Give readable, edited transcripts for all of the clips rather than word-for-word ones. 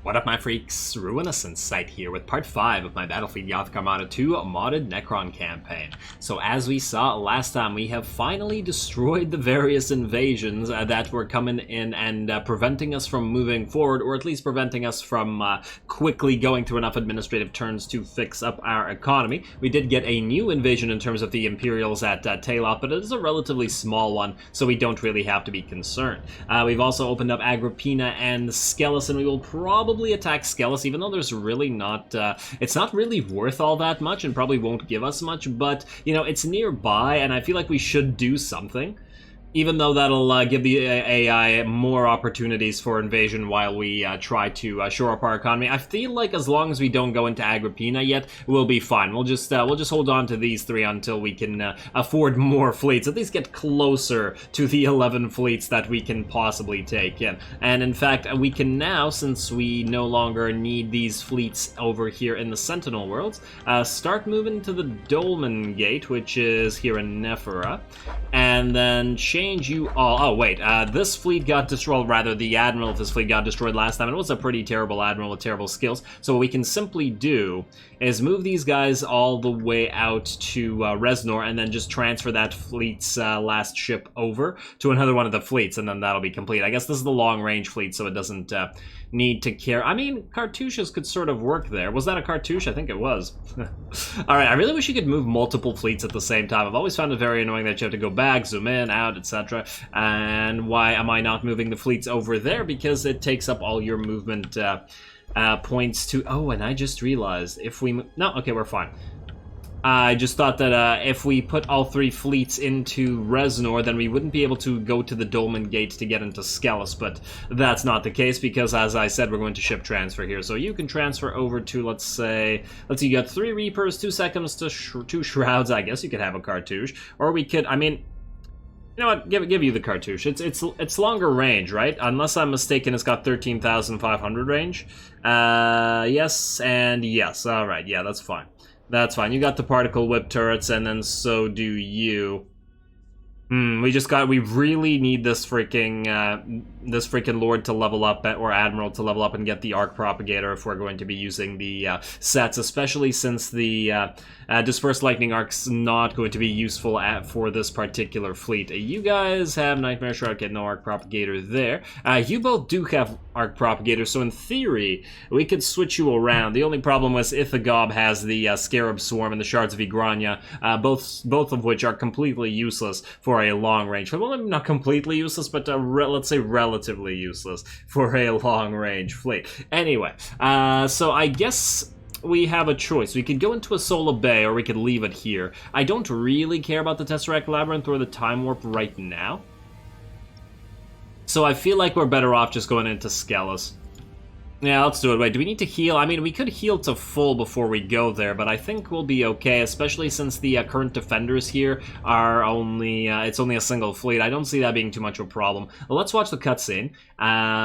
What up, my freaks? Ruinous Insight here with part 5 of my Battlefleet Gothic Armada 2 modded Necron campaign. So as we saw last time, we have finally destroyed the various invasions that were coming in and preventing us from moving forward, or at least preventing us from quickly going through enough administrative turns to fix up our economy. We did get a new invasion in terms of the Imperials at Tailop, but it is a relatively small one, so we don't really have to be concerned. We've also opened up Agrippina and Skelos, and we will probably attack Skelos, even though there's really not, it's not really worth all that much and probably won't give us much, but, you know, it's nearby, and I feel like we should do something. Even though that'll give the AI more opportunities for invasion while we try to shore up our economy. I feel like as long as we don't go into Agrippina yet, we'll be fine. We'll just hold on to these three until we can afford more fleets. At least get closer to the 11 fleets that we can possibly take in. And in fact, we can now, since we no longer need these fleets over here in the Sentinel worlds, start moving to the Dolmen Gate, which is here in Nephra, and then change you all. Oh wait, this fleet got destroyed, rather the admiral of this fleet got destroyed last time, and it was a pretty terrible admiral with terrible skills. So what we can simply do is move these guys all the way out to Reznor, and then just transfer that fleet's last ship over to another one of the fleets, and then that'll be complete. I guess this is the long-range fleet, so it doesn't need to care. I mean, cartouches could sort of work there. Was that a cartouche? I think it was. Alright, I really wish you could move multiple fleets at the same time. I've always found it very annoying that you have to go back, zoom in, out, etc. And why am I not moving the fleets over there? Because it takes up all your movement points to... Oh, and I just realized if we... No, okay, we're fine. I just thought that if we put all three fleets into Reznor, then we wouldn't be able to go to the Dolmen Gate to get into Skelos, but that's not the case because, as I said, we're going to ship transfer here. So you can transfer over to, let's see, you got 3 Reapers, 2 Seconds, to 2 Shrouds. I guess you could have a cartouche, or we could, I mean... You know what? Give you the cartouche. It's longer range, right? Unless I'm mistaken, it's got 13,500 range. Yes and yes. All right, yeah, that's fine. That's fine. You got the particle whip turrets, and then so do you. We really need this freaking lord to level up, or admiral to level up and get the arc propagator if we're going to be using the sets, especially since the dispersed lightning arc's not going to be useful for this particular fleet. You guys have nightmare shroud, get no arc propagator there. You both do have arc propagator, so in theory we could switch you around. The only problem was Ithagob has the scarab swarm and the shards of Igrania, both of which are completely useless for a long range. Well, not completely useless, but let's say relatively useless for a long range fleet. Anyway, so I guess we have a choice. We could go into Asola Bay, or we could leave it here. I don't really care about the Tesseract Labyrinth or the Time Warp right now, so I feel like we're better off just going into Skelos. Yeah, let's do it. Wait, do we need to heal? I mean, we could heal to full before we go there, but I think we'll be okay, especially since the current defenders here are only, it's only a single fleet. I don't see that being too much of a problem. Well, let's watch the cutscene.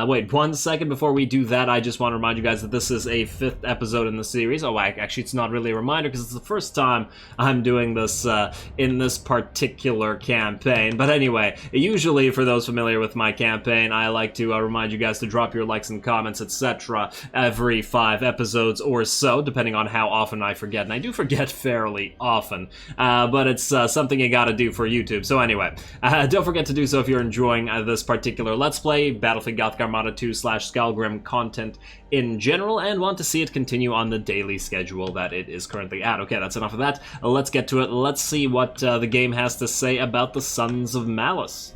Wait, 1 second before we do that, I just want to remind you guys that this is a 5th episode in the series. Oh, actually, it's not really a reminder, because it's the first time I'm doing this in this particular campaign. But anyway, usually, for those familiar with my campaign, I like to remind you guys to drop your likes and comments, etc. every 5 episodes or so, depending on how often I forget, and I do forget fairly often, but it's something you gotta do for YouTube. So anyway, don't forget to do so if you're enjoying this particular Let's Play, Battlefleet Gothic Armada 2 / Skalgrim content in general, and want to see it continue on the daily schedule that it is currently at. Okay, that's enough of that. Let's get to it. Let's see what the game has to say about the Sons of Malice.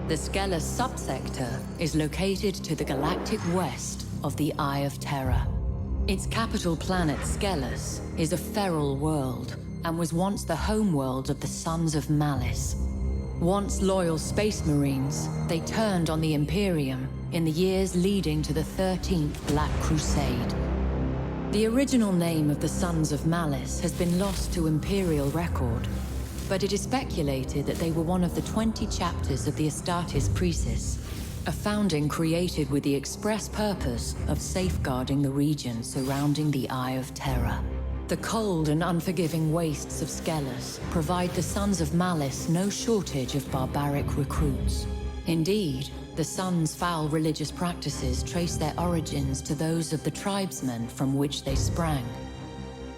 The Skelos subsector is located to the galactic west of the Eye of Terror. Its capital planet, Skelos, is a feral world and was once the homeworld of the Sons of Malice. Once loyal space marines, they turned on the Imperium in the years leading to the 13th Black Crusade. The original name of the Sons of Malice has been lost to Imperial record, but it is speculated that they were one of the 20 chapters of the Astartes Precis, a founding created with the express purpose of safeguarding the region surrounding the Eye of Terror. The cold and unforgiving wastes of Skelos provide the Sons of Malice no shortage of barbaric recruits. Indeed, the Sun's foul religious practices trace their origins to those of the tribesmen from which they sprang.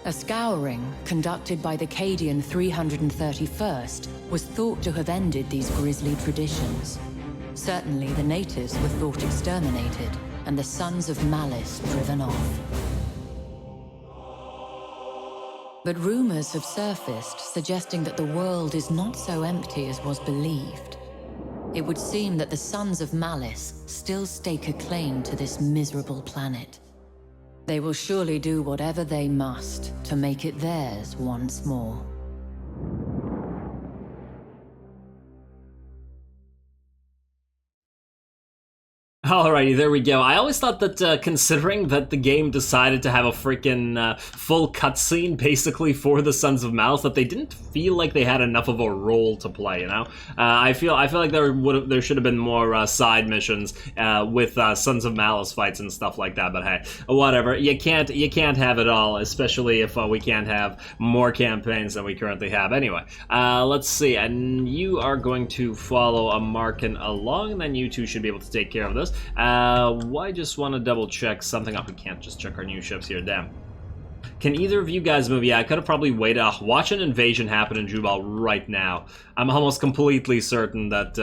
A scouring, conducted by the Cadian 331st, was thought to have ended these grisly traditions. Certainly the natives were thought exterminated, and the Sons of Malice driven off. But rumors have surfaced suggesting that the world is not so empty as was believed. It would seem that the Sons of Malice still stake a claim to this miserable planet. They will surely do whatever they must to make it theirs once more. Alrighty, there we go. I always thought that considering that the game decided to have a freaking full cutscene basically for the Sons of Malice, that they didn't feel like they had enough of a role to play. You know, I feel like there should have been more side missions with Sons of Malice fights and stuff like that. But hey, whatever. You can't have it all, especially if we can't have more campaigns than we currently have. Anyway, let's see. And you are going to follow a Markin along, and then you two should be able to take care of this. I just want to double check something up. We can't just check our new ships here, damn. Can either of you guys move? Yeah, I could have probably waited. Watch an invasion happen in Jubal right now. I'm almost completely certain that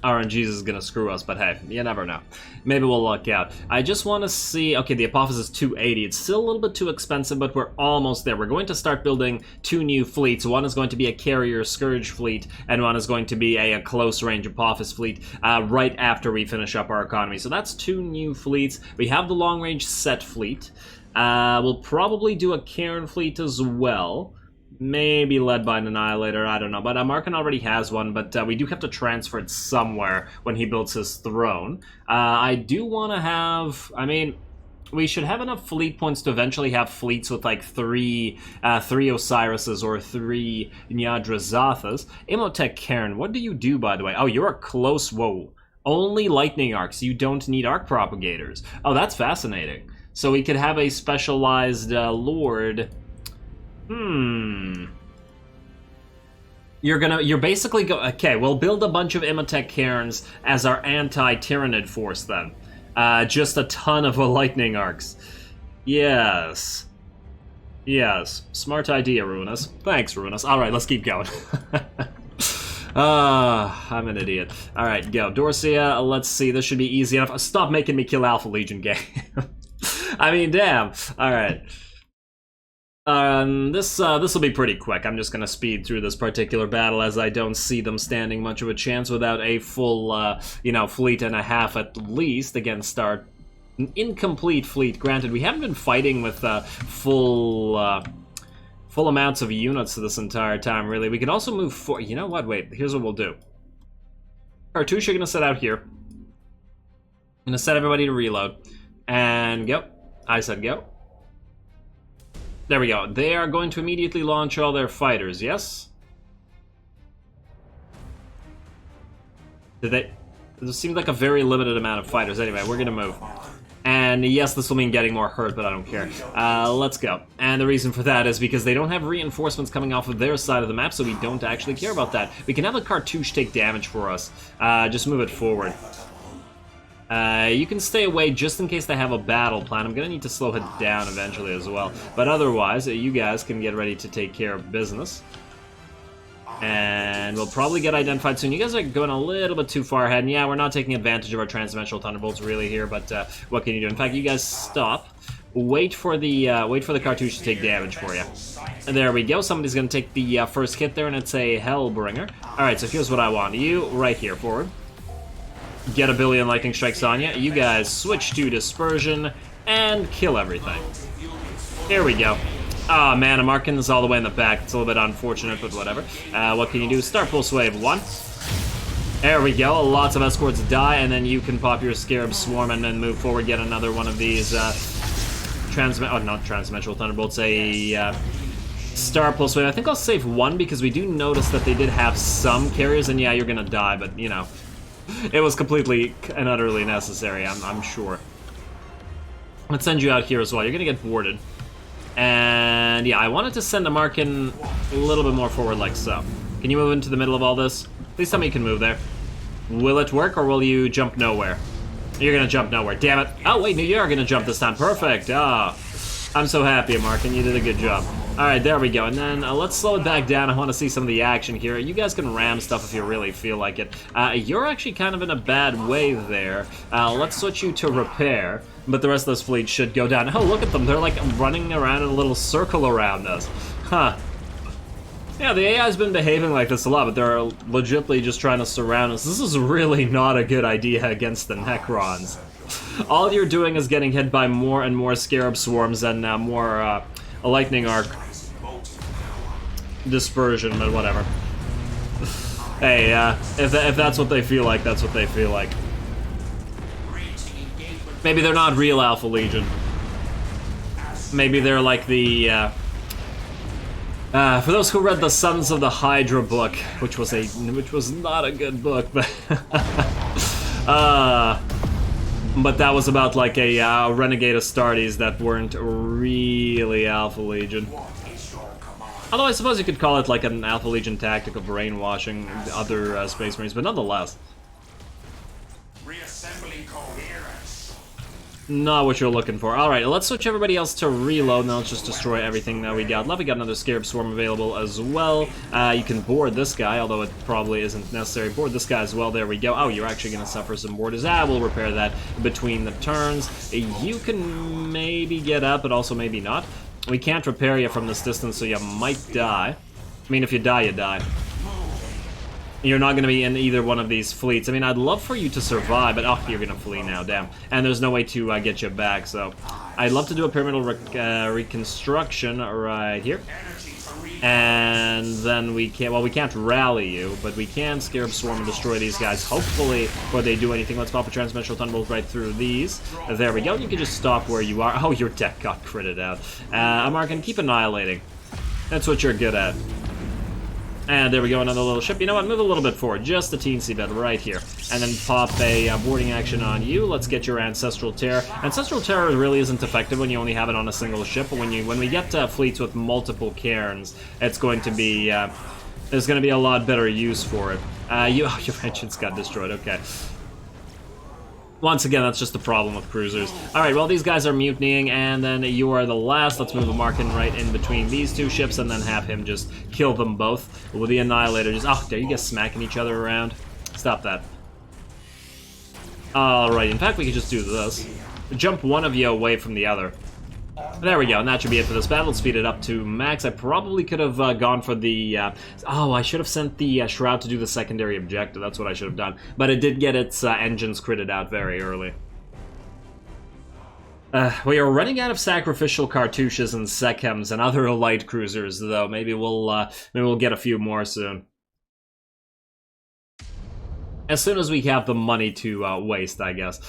RNGs is going to screw us, but hey, you never know. Maybe we'll luck out. I just want to see... Okay, the Apophis is 280. It's still a little bit too expensive, but we're almost there. We're going to start building 2 new fleets. One is going to be a carrier Scourge fleet, and one is going to be a close-range Apophis fleet right after we finish up our economy. So that's 2 new fleets. We have the long-range Set fleet. We'll probably do a Cairn fleet as well. Maybe led by an Annihilator, I don't know. But Markin already has one, but we do have to transfer it somewhere when he builds his throne. I do want to have... I mean, we should have enough fleet points to eventually have fleets with like 3 Osiris's or 3 Nyadrazathas. Imhotep Cairn, what do you do, by the way? Oh, you're a close... Whoa. Only lightning arcs. You don't need arc propagators. Oh, that's fascinating. So we could have a specialized lord. You're basically okay, we'll build a bunch of Imhotep Cairns as our anti-Tyrannid force then. Just a ton of lightning arcs. Yes. Yes. Smart idea, Ruinous. Thanks, Ruinous. Alright, let's keep going. I'm an idiot. Alright, go. Dorcia, let's see. This should be easy enough. Stop making me kill Alpha Legion game. I mean, damn. Alright. This will be pretty quick. I'm just gonna speed through this particular battle as I don't see them standing much of a chance without a full, fleet and a half at least against our incomplete fleet. Granted, we haven't been fighting with full amounts of units this entire time, really. We could also move forward. You know what? Wait, here's what we'll do. Cartouche, you're gonna set out here. I'm gonna set everybody to reload. And go. I said go. There we go. They are going to immediately launch all their fighters, yes? Did they... This seems like a very limited amount of fighters. Anyway, we're gonna move. And yes, this will mean getting more hurt, but I don't care. Let's go. And the reason for that is because they don't have reinforcements coming off of their side of the map, so we don't actually care about that. We can have the Cartouche take damage for us. Just move it forward. You can stay away just in case they have a battle plan. I'm gonna need to slow it down eventually as well. But otherwise, you guys can get ready to take care of business. And we'll probably get identified soon. You guys are going a little bit too far ahead. And yeah, we're not taking advantage of our transdimensional thunderbolts really here, but what can you do? In fact, you guys stop. Wait for the Cartouche to take damage for you. And there we go. Somebody's gonna take the first hit there, and it's a Hellbringer. Alright, so here's what I want. You, right here, forward. Get a billion lightning strikes on you. You guys switch to dispersion and kill everything. There we go. Ah, man, Markin's all the way in the back. It's a little bit unfortunate, but whatever. What can you do? Start pulse wave 1. There we go. Lots of escorts die, and then you can pop your Scarab Swarm and then move forward. Get another one of these not transdimensional thunderbolts. A Star Pulse Wave. I think I'll save 1 because we do notice that they did have some carriers, and yeah, you're gonna die, but you know. It was completely and utterly necessary, I'm sure. Let's send you out here as well. You're gonna get boarded. And yeah, I wanted to send the Markin a little bit more forward like so. Can you move into the middle of all this? Please tell me you can move there. Will it work, or will you jump nowhere? You're gonna jump nowhere, damn it. Oh, wait, no, you are gonna jump this time. Perfect. Ah, I'm so happy, Mark, and you did a good job. Alright, there we go. And then let's slow it back down. I want to see some of the action here. You guys can ram stuff if you really feel like it. You're actually kind of in a bad way there. Let's switch you to repair, but the rest of this fleet should go down. Oh, look at them. They're like running around in a little circle around us. Huh. Yeah, the AI's been behaving like this a lot, but they're legitimately just trying to surround us. This is really not a good idea against the Necrons. All you're doing is getting hit by more and more Scarab Swarms and more Lightning Arc dispersion, but whatever. Hey, if that's what they feel like, that's what they feel like. Maybe they're not real Alpha Legion. Maybe they're like the, for those who read the Sons of the Hydra book, which was not a good book, but but that was about like a renegade Astartes that weren't really Alpha Legion. Although I suppose you could call it like an Alpha Legion tactic of brainwashing other Space Marines, but nonetheless. Reassembling coherence. Not what you're looking for. Alright, let's switch everybody else to reload, and let's just destroy everything that we got. Love, we got another Scarab Swarm available as well. You can board this guy, although it probably isn't necessary. Board this guy as well, there we go. Oh, you're actually going to suffer some boarders. We'll repair that between the turns. You can maybe get up, but also maybe not. We can't repair you from this distance, so you might die. I mean, if you die, you die. You're not going to be in either one of these fleets. I mean, I'd love for you to survive, but oh, you're going to flee now, damn. And there's no way to get you back, so... I'd love to do a pyramidal reconstruction right here. And then we can't... Well, we can't rally you, but we can Scarab Swarm and destroy these guys. Hopefully, before they do anything, let's pop a Transdimensional Thunderbolt right through these. There we go. You can just stop where you are. Oh, your deck got critted out. Markin, keep annihilating. That's what you're good at. And there we go, another little ship. You know what, move a little bit forward, just a teensy bit right here. And then pop a boarding action on you. Let's get your Ancestral Terror. Ancestral Terror really isn't effective when you only have it on a single ship, but when we get fleets with multiple cairns, it's going to be, there's going to be a lot better use for it. Your engine's got destroyed, okay. Once again, that's just the problem with cruisers. Alright, well, these guys are mutinying, and then you are the last. Let's move a Markin right in between these two ships, and then have him just kill them both with the Annihilator. Just, oh, there you guys smacking each other around. Stop that. Alright, in fact, we could just do this. Jump one of you away from the other. There we go, and that should be it for this battle. Let's speed it up to max. I probably could have gone for the... oh, I should have sent the Shroud to do the secondary objective. That's what I should have done. But it did get its engines critted out very early. We are running out of sacrificial cartouches and Sechems and other light cruisers, though. Maybe we'll get a few more soon. As soon as we have the money to waste, I guess.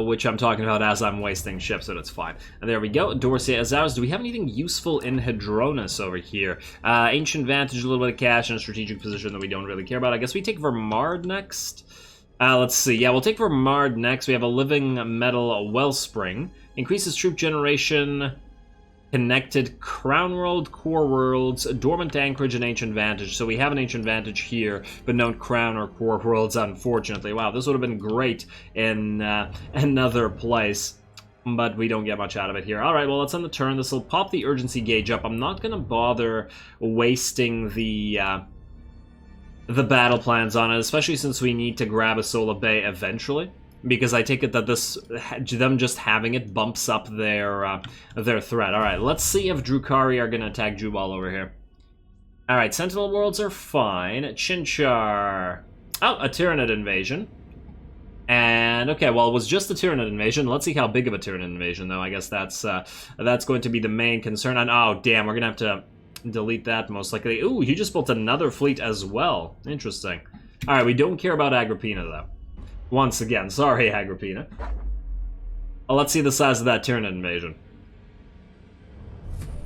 Which I'm talking about as I'm wasting ships, so that's fine. And there we go. Dorsey as ours. Do we have anything useful in Hadronis over here? Ancient Vantage, a little bit of cash, and a strategic position that we don't really care about. I guess we take Vermard next. Let's see. Yeah, we'll take Vermard next. We have a Living Metal Wellspring. Increases troop generation... Connected Crown World, Core Worlds, Dormant Anchorage, and Ancient Vantage. So we have an Ancient Vantage here, but no Crown or Core Worlds, unfortunately. Wow, this would have been great in another place, but we don't get much out of it here. Alright, well, let's end the turn. This will pop the urgency gauge up. I'm not going to bother wasting the battle plans on it, especially since we need to grab a Sola Bay eventually. Because I take it that them just having it bumps up their threat. Alright, let's see if Drukhari are going to attack Jubal over here. Alright, Sentinel Worlds are fine. Chinchar. Oh, a Tyranid invasion. And, okay, well, it was just a Tyranid invasion. Let's see how big of a Tyranid invasion, though. I guess that's going to be the main concern. And, oh, damn, we're going to have to delete that most likely. Ooh, he just built another fleet as well. Interesting. Alright, we don't care about Agrippina, though. Once again, sorry, Agrippina. Let's see the size of that Tyranid invasion.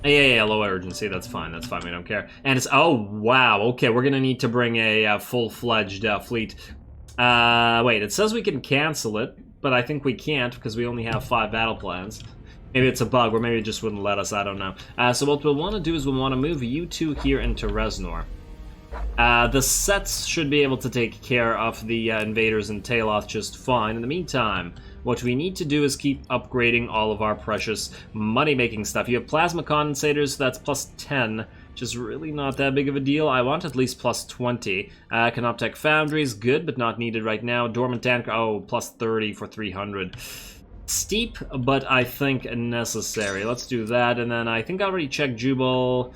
Yeah, low urgency, that's fine, we don't care. And it's, oh, wow, okay, we're gonna need to bring a full-fledged fleet. Wait, it says we can cancel it, but I think we can't because we only have 5 battle plans. Maybe it's a bug, or maybe it just wouldn't let us, I don't know. So what we'll want to do is we'll want to move you two here into Reznor. The sets should be able to take care of the invaders in Taeloth just fine. In the meantime, what we need to do is keep upgrading all of our precious money-making stuff. You have plasma condensators, so that's plus 10, which is really not that big of a deal. I want at least plus 20. Canoptech Foundries, good, but not needed right now. Dormant Tank, oh, plus 30 for 300. Steep, but I think necessary. Let's do that, and then I think I already checked Jubal.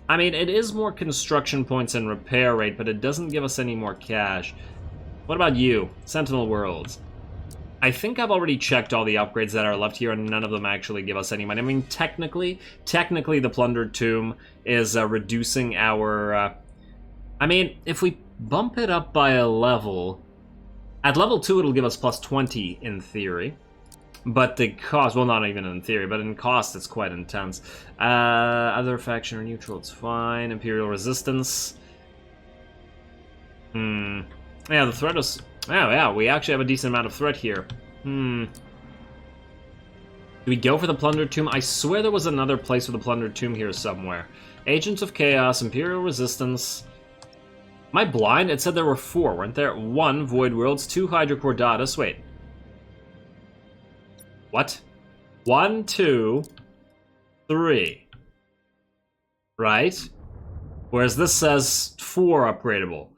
I mean, it is more construction points and repair rate, but it doesn't give us any more cash. What about you? Sentinel Worlds. I think I've already checked all the upgrades that are left here, and none of them actually give us any money. I mean, technically the Plundered Tomb is reducing our... I mean, if we bump it up by a level... At level 2, it'll give us plus 20 in theory. But the cost, well, not even in theory, but in cost, it's quite intense. Other faction or neutral, it's fine. Imperial Resistance. Yeah, the threat is... Oh, yeah, we actually have a decent amount of threat here. Do we go for the Plundered Tomb? I swear there was another place with a Plundered Tomb here somewhere. Agents of Chaos, Imperial Resistance... Am I blind? It said there were 4, weren't there? 1, Void Worlds, 2, Hydrocordatus, wait. What? 1, 2, 3. Right? Whereas this says 4 upgradable.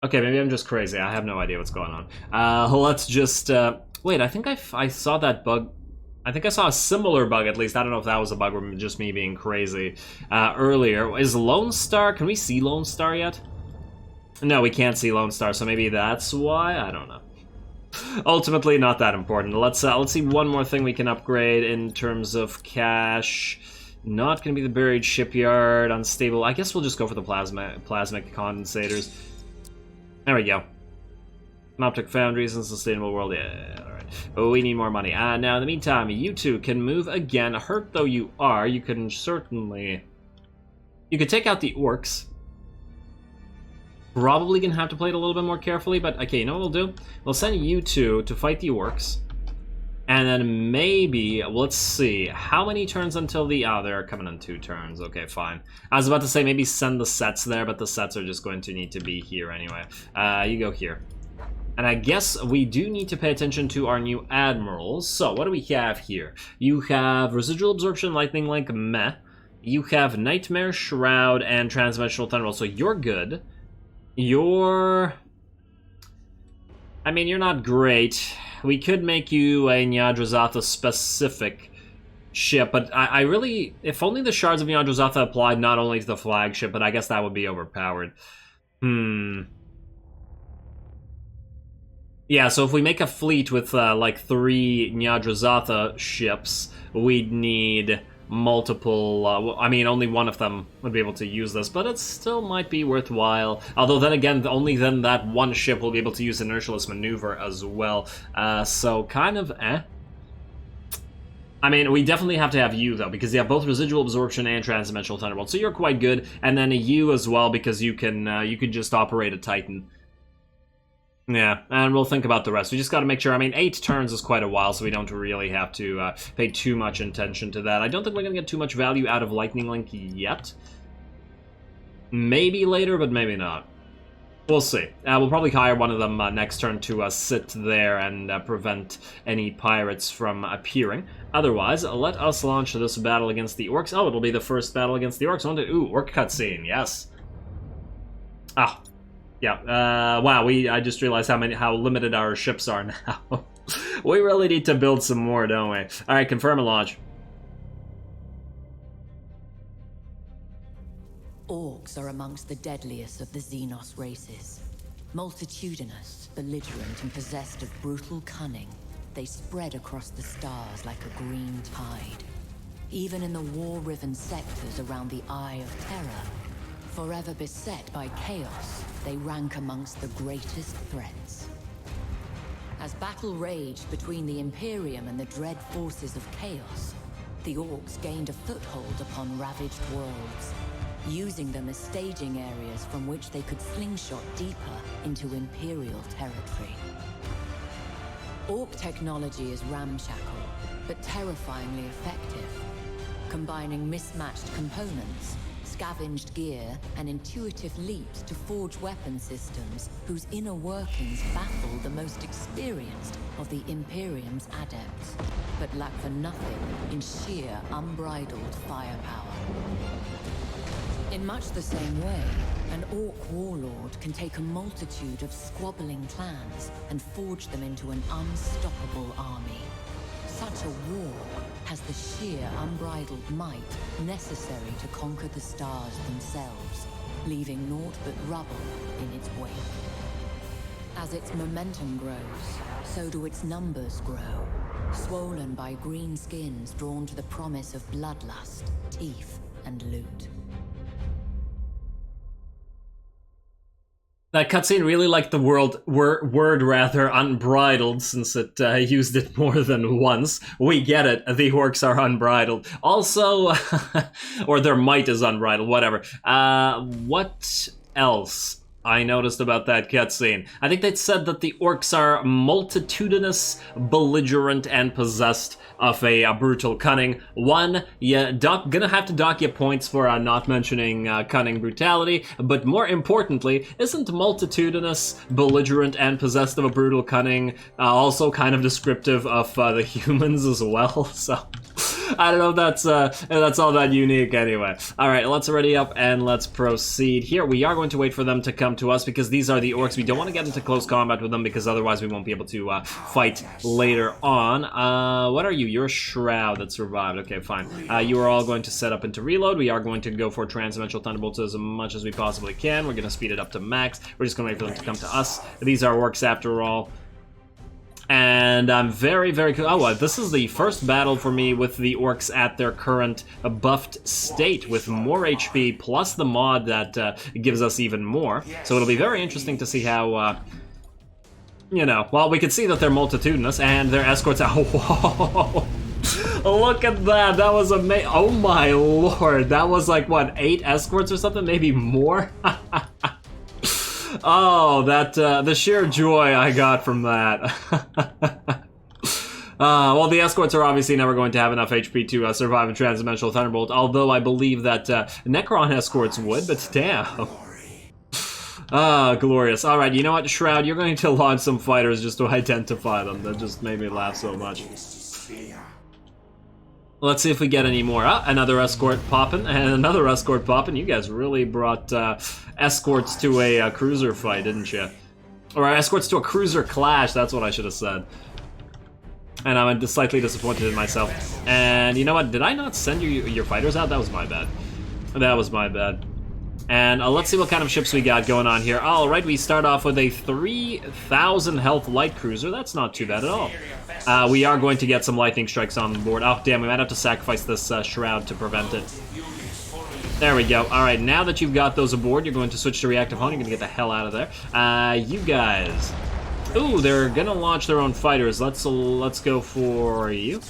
Okay, maybe I'm just crazy. I have no idea what's going on. Let's just... wait, I think I saw that bug... I think I saw a similar bug, at least. I don't know if that was a bug or just me being crazy earlier. Is Lone Star... Can we see Lone Star yet? No, we can't see Lone Star, so maybe that's why? I don't know. Ultimately, not that important. Let's see one more thing we can upgrade in terms of cash. Not going to be the Buried Shipyard, Unstable. I guess we'll just go for the Plasmic Condensators. There we go. Optic Foundries and Sustainable World. Yeah, alright. But we need more money. Now, in the meantime, you two can move again. Hurt though you are, you can certainly... You could take out the Orcs. Probably gonna have to play it a little bit more carefully, but okay, you know what we'll do? We'll send you two to fight the Orcs. And then maybe, let's see, how many turns until the... Oh, they're coming in 2 turns. Okay, fine. I was about to say maybe send the sets there, but the sets are just going to need to be here anyway. You go here. And I guess we do need to pay attention to our new admirals. So, what do we have here? You have Residual Absorption, Lightning Link, meh. You have Nightmare, Shroud, and Transdimensional Thunderbolt, so you're good. You're... I mean, you're not great. We could make you a Nyadrazatha specific ship, but I really... If only the Shards of Nyadrazatha applied not only to the flagship, but I guess that would be overpowered. Yeah, so if we make a fleet with, like, 3 Nyadrazatha ships, we'd need multiple... I mean, only one of them would be able to use this, but it still might be worthwhile. Although, then again, only then that one ship will be able to use inertialist maneuver as well. So, kind of I mean, we definitely have to have you, though, because you have both Residual Absorption and Transdimensional Thunderbolt, so you're quite good. And then a you as well, because you can just operate a Titan. Yeah, and we'll think about the rest. We just got to make sure, I mean, 8 turns is quite a while, so we don't really have to pay too much attention to that. I don't think we're going to get too much value out of Lightning Link yet. Maybe later, but maybe not. We'll see. We'll probably hire one of them next turn to sit there and prevent any pirates from appearing. Otherwise, let us launch this battle against the Orcs. Oh, it'll be the first battle against the Orcs. Ooh, Orc cutscene, yes. Ah. Yeah, wow, I just realized how limited our ships are now. We really need to build some more, don't we? Alright, confirm a launch. Orcs are amongst the deadliest of the Xenos races. Multitudinous, belligerent, and possessed of brutal cunning, they spread across the stars like a green tide. Even in the war-riven sectors around the Eye of Terror, forever beset by chaos, they rank amongst the greatest threats. As battle raged between the Imperium and the dread forces of chaos, the Orcs gained a foothold upon ravaged worlds, using them as staging areas from which they could slingshot deeper into Imperial territory. Orc technology is ramshackle, but terrifyingly effective, combining mismatched components, scavenged gear and intuitive leaps to forge weapon systems whose inner workings baffle the most experienced of the Imperium's adepts, but lack for nothing in sheer unbridled firepower. In much the same way, an Orc warlord can take a multitude of squabbling clans and forge them into an unstoppable army. Such a war has the sheer unbridled might necessary to conquer the stars themselves, leaving naught but rubble in its wake. As its momentum grows, so do its numbers grow, swollen by green skins drawn to the promise of bloodlust, teeth, and loot. That cutscene really liked the word rather unbridled, since it used it more than once. We get it, the Orcs are unbridled. Also, or their might is unbridled, whatever. What else I noticed about that cutscene? I think they said that the Orcs are multitudinous, belligerent, and possessed of a brutal cunning. One, gonna have to dock you points for not mentioning cunning brutality, but more importantly, isn't multitudinous, belligerent, and possessed of a brutal cunning also kind of descriptive of the humans as well? So I don't know if that's all that unique anyway. Alright, let's ready up and let's proceed. Here, we are going to wait for them to come to us because these are the Orcs. We don't want to get into close combat with them because otherwise we won't be able to fight later on. What are you? You're a Shroud that survived. Okay, fine. You are all going to set up into reload. We are going to go for Transdimensional Thunderbolts as much as we possibly can. We're going to speed it up to max. We're just going to wait for them to come to us. These are Orcs after all. And I'm very, very cool. Oh, this is the first battle for me with the Orcs at their current buffed state, with more HP plus the mod that gives us even more. So it'll be very interesting to see how, you know, well, we can see that they're multitudinous and their escorts. Oh, whoa. Look at that. That was amazing. Oh my lord. That was like, what, 8 escorts or something? Maybe more? Oh, that, the sheer joy I got from that. Well, the escorts are obviously never going to have enough HP to survive a Transdimensional Thunderbolt, although I believe that Necron escorts would, but damn. Ah, glorious. Alright, you know what, Shroud, you're going to launch some fighters just to identify them. That just made me laugh so much. Let's see if we get any more. Ah, another escort popping, and another escort popping. You guys really brought escorts to a cruiser fight, didn't you? Or escorts to a cruiser clash, that's what I should have said. And I'm slightly disappointed in myself. And you know what, did I not send your fighters out? That was my bad. That was my bad. And let's see what kind of ships we got going on here. Alright, we start off with a 3,000 health light cruiser. That's not too bad at all. We are going to get some lightning strikes on board. Oh, damn, we might have to sacrifice this Shroud to prevent it. There we go. Alright, now that you've got those aboard, you're going to switch to reactive hull. You're going to get the hell out of there. You guys. Ooh, they're going to launch their own fighters. Let's go for you.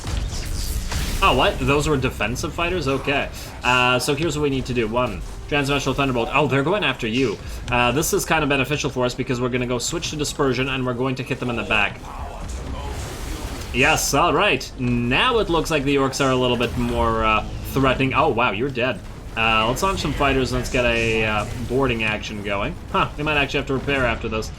Oh, what? Those were defensive fighters? Okay. So here's what we need to do. 1. Transdimensional Thunderbolt. Oh, they're going after you. This is kind of beneficial for us because we're going to go switch to Dispersion and we're going to hit them in the back. Yes, alright. Now it looks like the Orcs are a little bit more threatening. Oh, wow, you're dead. Let's launch some fighters and let's get a boarding action going. Huh, we might actually have to repair after this.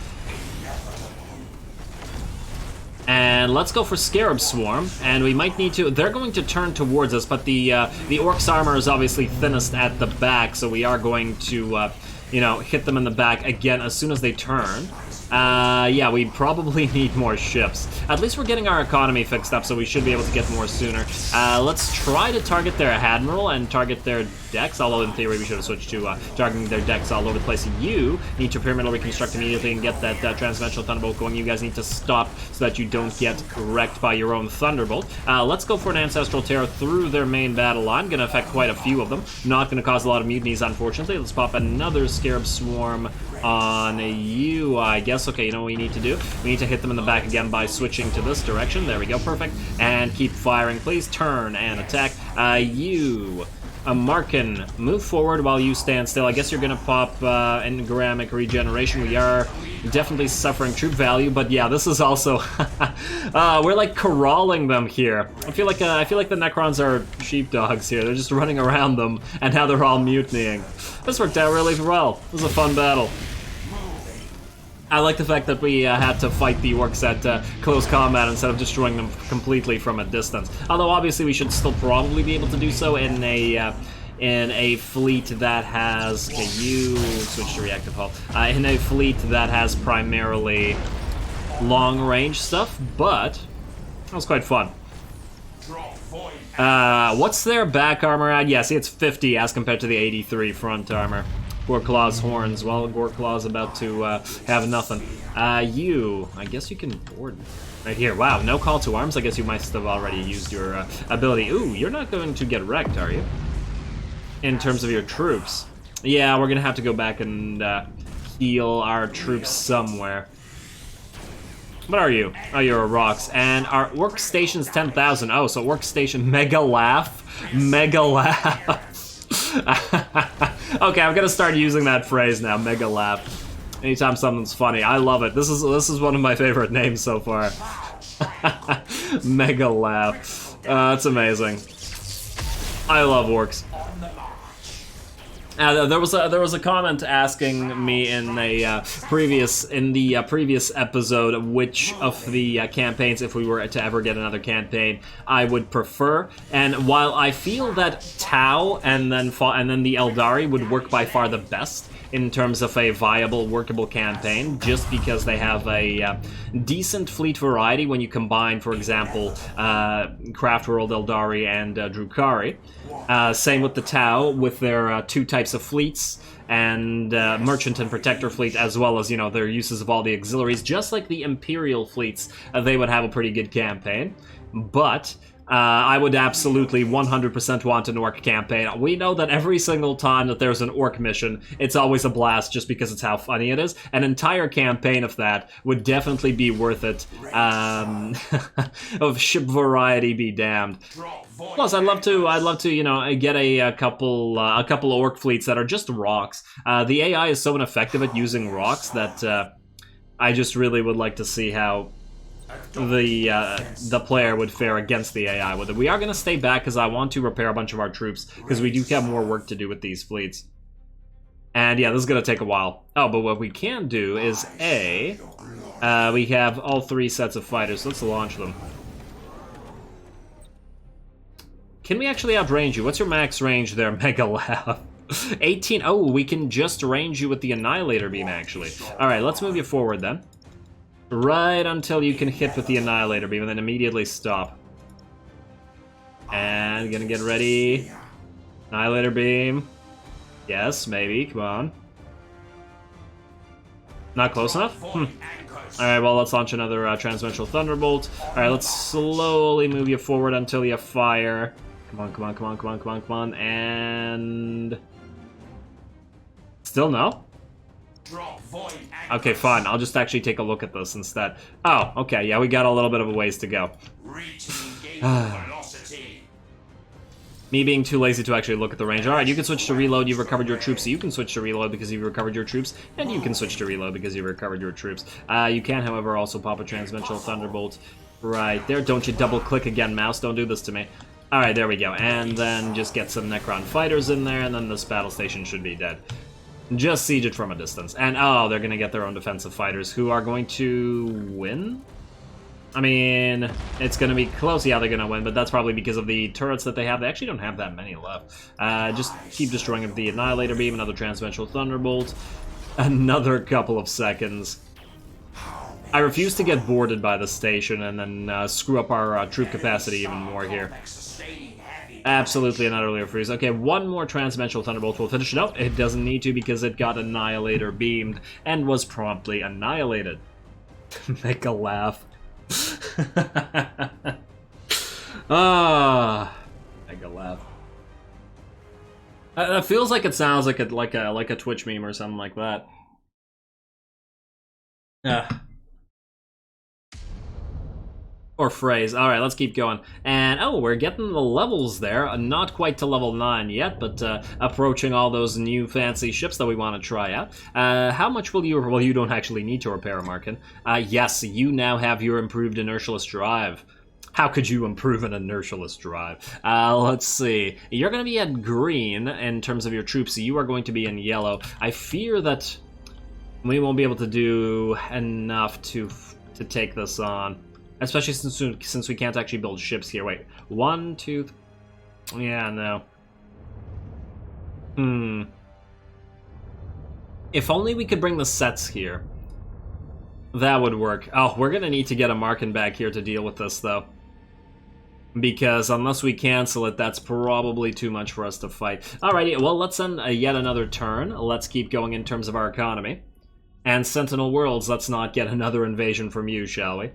And let's go for Scarab Swarm, and we might need to... They're going to turn towards us, but the Orc's armor is obviously thinnest at the back, so we are going to, you know, hit them in the back again as soon as they turn. Yeah, we probably need more ships. At least we're getting our economy fixed up, so we should be able to get more sooner. Let's try to target their Admiral and target their decks, although in theory we should have switched to targeting their decks all over the place. You need to Pyramidal Reconstruct immediately and get that Transdimensional Thunderbolt going. You guys need to stop so that you don't get wrecked by your own Thunderbolt. Let's go for an Ancestral Tear through their main battle line. Gonna affect quite a few of them. Not gonna cause a lot of mutinies, unfortunately. Let's pop another Scarab Swarm on you, I guess. Okay, you know what we need to do? We need to hit them in the back again by switching to this direction. There we go, perfect. And keep firing, please. Turn and attack. You Markin, move forward while you stand still. I guess you're gonna pop engramic regeneration. We are definitely suffering troop value, but yeah, this is also we're like corralling them here. I feel like the Necrons are sheepdogs here. They're just running around them, and now they're all mutinying. This worked out really well. It was a fun battle. I like the fact that we had to fight the Orcs at close combat instead of destroying them completely from a distance. Although obviously we should still probably be able to do so in a fleet that has. Okay, you switch to reactive hull. In a fleet that has primarily long range stuff, but that was quite fun. What's their back armor at? Yeah, see, it's 50 as compared to the 83 front armor. Goreclaw's horns. Well, Goreclaw's about to have nothing. You, I guess you can board right here. Wow, no call to arms. I guess you might have already used your ability. Ooh, you're not going to get wrecked, are you? In terms of your troops. Yeah, we're gonna have to go back and heal our troops somewhere. What are you? Oh, you're a rocks. And our workstation's 10,000. Oh, so workstation Mega LAFF. Mega LAFF. Okay, I'm gonna start using that phrase now, Mega LAFF. Anytime something's funny, I love it. This is one of my favorite names so far. Mega LAFF. That's amazing. I love orcs. There was a comment asking me in a previous episode which of the campaigns, if we were to ever get another campaign, I would prefer. And while I feel that Tau and then the Eldari would work by far the best in terms of a viable, workable campaign, just because they have a decent fleet variety when you combine, for example, Craftworld Eldari and Drukhari. Same with the Tau, with their two types of fleets, and Merchant and Protector fleet, as well as, you know, their uses of all the auxiliaries. Just like the Imperial fleets, they would have a pretty good campaign. But I would absolutely 100% want an Orc campaign. We know that every single time that there's an Orc mission, it's always a blast just because it's how funny it is. An entire campaign of that would definitely be worth it. Of ship variety be damned. Plus, I'd love to, you know, get a couple Orc fleets that are just rocks. The AI is so ineffective at using rocks that I just really would like to see how the player would fare against the AI with it. We are going to stay back because I want to repair a bunch of our troops because we do have more work to do with these fleets. And yeah, this is going to take a while. Oh, but what we can do is we have all three sets of fighters. Let's launch them. Can we actually outrange you? What's your max range there, Mega LAFF? 18. Oh, we can just range you with the Annihilator beam, actually. Alright, let's move you forward then. Right until you can hit with the Annihilator beam, and then immediately stop. And gonna get ready. Annihilator beam. Yes, maybe. Come on. Not close enough? Alright, well, let's launch another Transdimensional Thunderbolt. Alright, let's slowly move you forward until you fire. Come on, come on, come on, come on, come on, come on. And... still no? Okay, fine. I'll just actually take a look at this instead. Oh, okay. Yeah, we got a little bit of a ways to go. Me being too lazy to actually look at the range. Alright, you can switch to reload. You've recovered your troops, so you can switch to reload because you've recovered your troops. And you can switch to reload because you've recovered your troops. You can, however, also pop a Transdimensional Thunderbolt right there. Don't you double-click again, mouse. Don't do this to me. Alright, there we go. And then just get some Necron fighters in there, and then this battle station should be dead. Just siege it from a distance. And, oh, they're going to get their own defensive fighters, who are going to win? I mean, it's going to be close. Yeah, they're going to win, but that's probably because of the turrets that they have. They actually don't have that many left. Just keep destroying with the Annihilator Beam, another Transdimensional Thunderbolt, another couple of seconds. I refuse to get boarded by the station and then screw up our troop capacity even more here. Absolutely and utterly refuse. Okay, one more Transdimensional Thunderbolt will finish it up. It doesn't need to because it got Annihilator beamed and was promptly annihilated. Make a laugh. Ah, make a laugh. It feels like it sounds like a Twitch meme or something like that. Or phrase. Alright, let's keep going. And, oh, we're getting the levels there. Not quite to level 9 yet, but approaching all those new fancy ships that we want to try out. How much will you... Well, you don't actually need to repair, Markin. Yes, you now have your improved inertialist drive. How could you improve an inertialist drive? Let's see. You're going to be at green in terms of your troops. You are going to be in yellow. I fear that we won't be able to do enough to take this on. Especially since we can't actually build ships here. Wait, 1, 2... Yeah, no. If only we could bring the sets here. That would work. Oh, we're gonna need to get a Markin back here to deal with this, though. Because unless we cancel it, that's probably too much for us to fight. Alrighty, well, let's end yet another turn. Let's keep going in terms of our economy. And Sentinel Worlds, let's not get another invasion from you, shall we?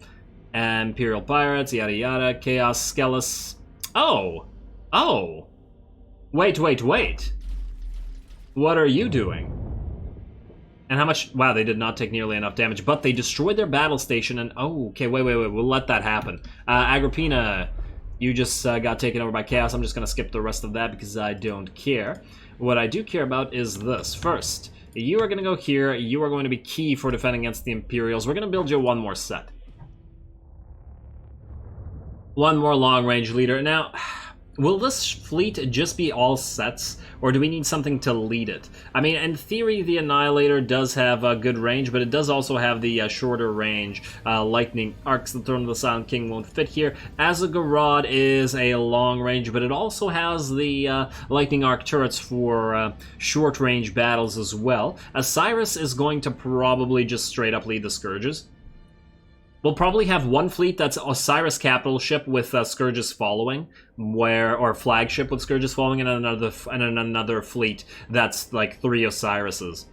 Imperial Pirates, yada yada, Chaos Skellis. Oh! Oh! Wait. What are you doing? And how much... Wow, they did not take nearly enough damage, but they destroyed their battle station and... Oh, okay, wait, we'll let that happen. Agrippina, you just got taken over by Chaos. I'm just gonna skip the rest of that because I don't care. What I do care about is this. First, you are gonna go here, you are going to be key for defending against the Imperials. We're gonna build you one more set. One more long-range leader. Now, will this fleet just be all sets, or do we need something to lead it? I mean, in theory, the Annihilator does have a good range, but it does also have the shorter range. Lightning Arcs, the Throne of the Silent King won't fit here. Azagorod is a long range, but it also has the Lightning Arc turrets for short-range battles as well. Osiris is going to probably just straight up lead the Scourges. We'll probably have one fleet that's Osiris capital ship with Scourges following, or flagship with Scourges following, and another fleet that's like 3 Osirises.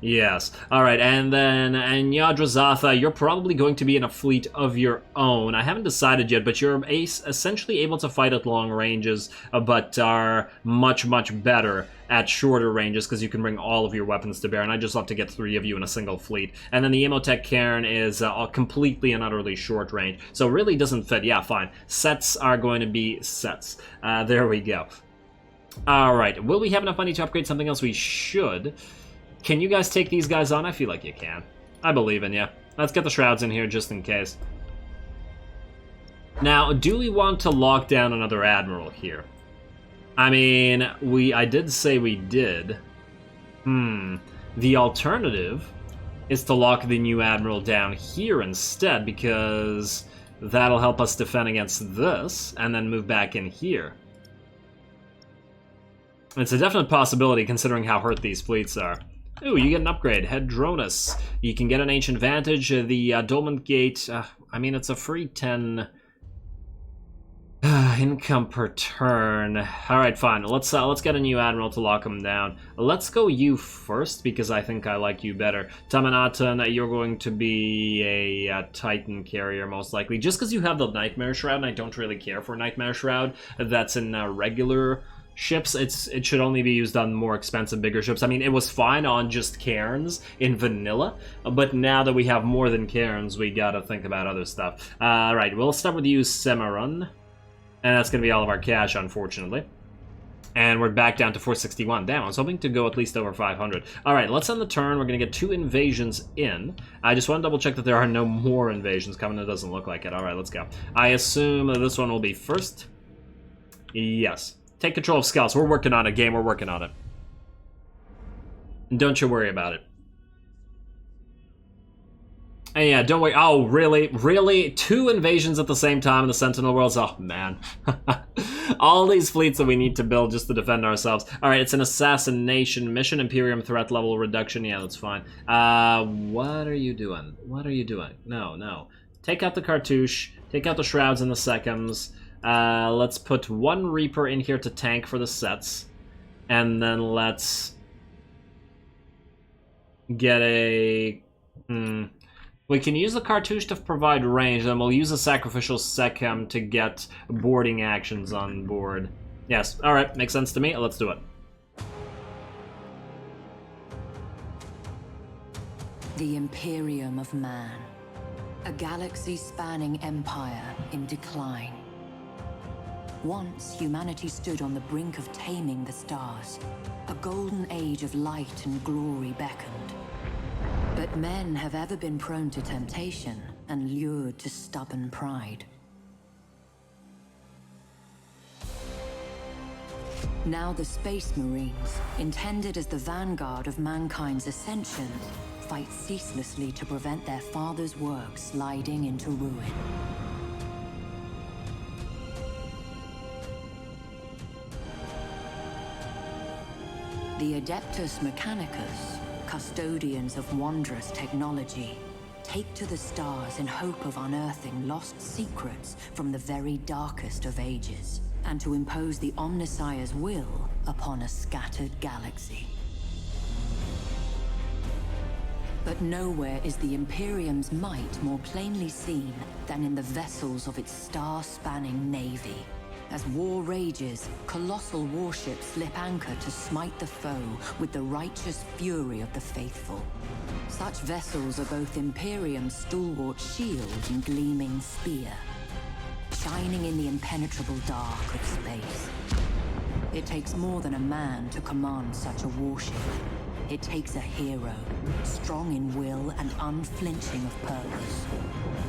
Yes. Alright, and then Nyadrazatha, you're probably going to be in a fleet of your own. I haven't decided yet, but you're essentially able to fight at long ranges, but are much, much better at shorter ranges because you can bring all of your weapons to bear, and I just love to get 3 of you in a single fleet. And then the Imhotep Cairn is completely and utterly short range, so really doesn't fit. Yeah, fine. Sets are going to be sets. There we go. Alright, will we have enough money to upgrade something else? We should. Can you guys take these guys on? I feel like you can. I believe in you. Let's get the Shrouds in here just in case. Now, do we want to lock down another Admiral here? I mean, I did say we did. The alternative is to lock the new Admiral down here instead, because that'll help us defend against this, and then move back in here. It's a definite possibility considering how hurt these fleets are. Ooh, you get an upgrade. Hedronus. You can get an Ancient Vantage. The Dolmen Gate, I mean, it's a free 10 income per turn. Alright, fine. Let's get a new Admiral to lock him down. Let's go you first, because I think I like you better. Tamanatan, you're going to be a Titan carrier, most likely. Just because you have the Nightmare Shroud, and I don't really care for Nightmare Shroud. That's in regular ships. It should only be used on more expensive, bigger ships. I mean, it was fine on just cairns in vanilla, but now that we have more than cairns, we gotta think about other stuff. Alright, we'll start with you, Semarun. And that's gonna be all of our cash, unfortunately. And we're back down to 461. Damn, I was hoping to go at least over 500. Alright, let's end the turn. We're gonna get 2 invasions in. I just want to double check that there are no more invasions coming. It doesn't look like it. Alright, let's go. I assume this one will be first. Yes. Take control of Scouts. We're working on it, game. We're working on it. Don't you worry about it. And yeah, don't worry. Oh, really? Really? 2 invasions at the same time in the Sentinel Worlds? Oh, man. All these fleets that we need to build just to defend ourselves. Alright, it's an assassination mission. Imperium threat level reduction. Yeah, that's fine. What are you doing? What are you doing? No, no. Take out the Cartouche. Take out the Shrouds and the Sechems. Let's put 1 Reaper in here to tank for the sets. And then let's get a... We can use the Cartouche to provide range, then we'll use a Sacrificial Sechem to get boarding actions on board. Yes, alright, makes sense to me. Let's do it. The Imperium of Man. A galaxy-spanning empire in decline. Once, humanity stood on the brink of taming the stars. A golden age of light and glory beckoned. But men have ever been prone to temptation and lured to stubborn pride. Now the Space Marines, intended as the vanguard of mankind's ascension, fight ceaselessly to prevent their father's work sliding into ruin. The Adeptus Mechanicus, custodians of wondrous technology, take to the stars in hope of unearthing lost secrets from the very darkest of ages, and to impose the Omnissiah's will upon a scattered galaxy. But nowhere is the Imperium's might more plainly seen than in the vessels of its star-spanning navy. As war rages, colossal warships slip anchor to smite the foe with the righteous fury of the faithful. Such vessels are both Imperium's stalwart shield and gleaming spear, shining in the impenetrable dark of space. It takes more than a man to command such a warship. It takes a hero, strong in will and unflinching of purpose.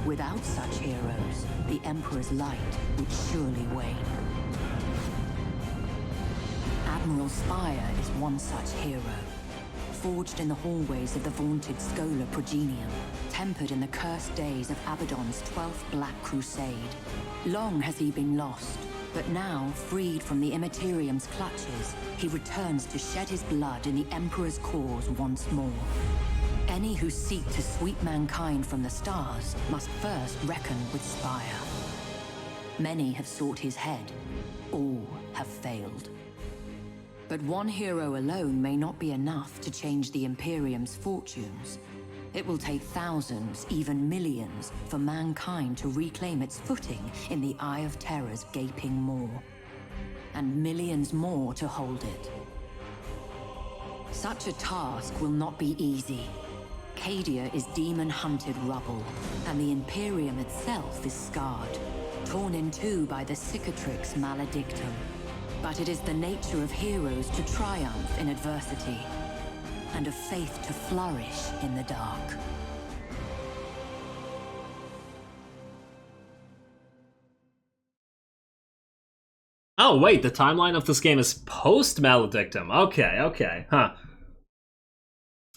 Without such heroes, the Emperor's light would surely wane. Admiral Spire is one such hero, forged in the hallways of the vaunted Schola Progenium, tempered in the cursed days of Abaddon's 12th Black Crusade. Long has he been lost, but now, freed from the Immaterium's clutches, he returns to shed his blood in the Emperor's cause once more. Any who seek to sweep mankind from the stars must first reckon with Spire. Many have sought his head, all have failed. But one hero alone may not be enough to change the Imperium's fortunes. It will take thousands, even millions, for mankind to reclaim its footing in the Eye of Terror's gaping maw. And millions more to hold it. Such a task will not be easy. Cadia is demon-hunted rubble, and the Imperium itself is scarred, torn in two by the cicatrix maledictum. But it is the nature of heroes to triumph in adversity, and of faith to flourish in the dark. Oh, wait, the timeline of this game is post-Maledictum. Okay, huh.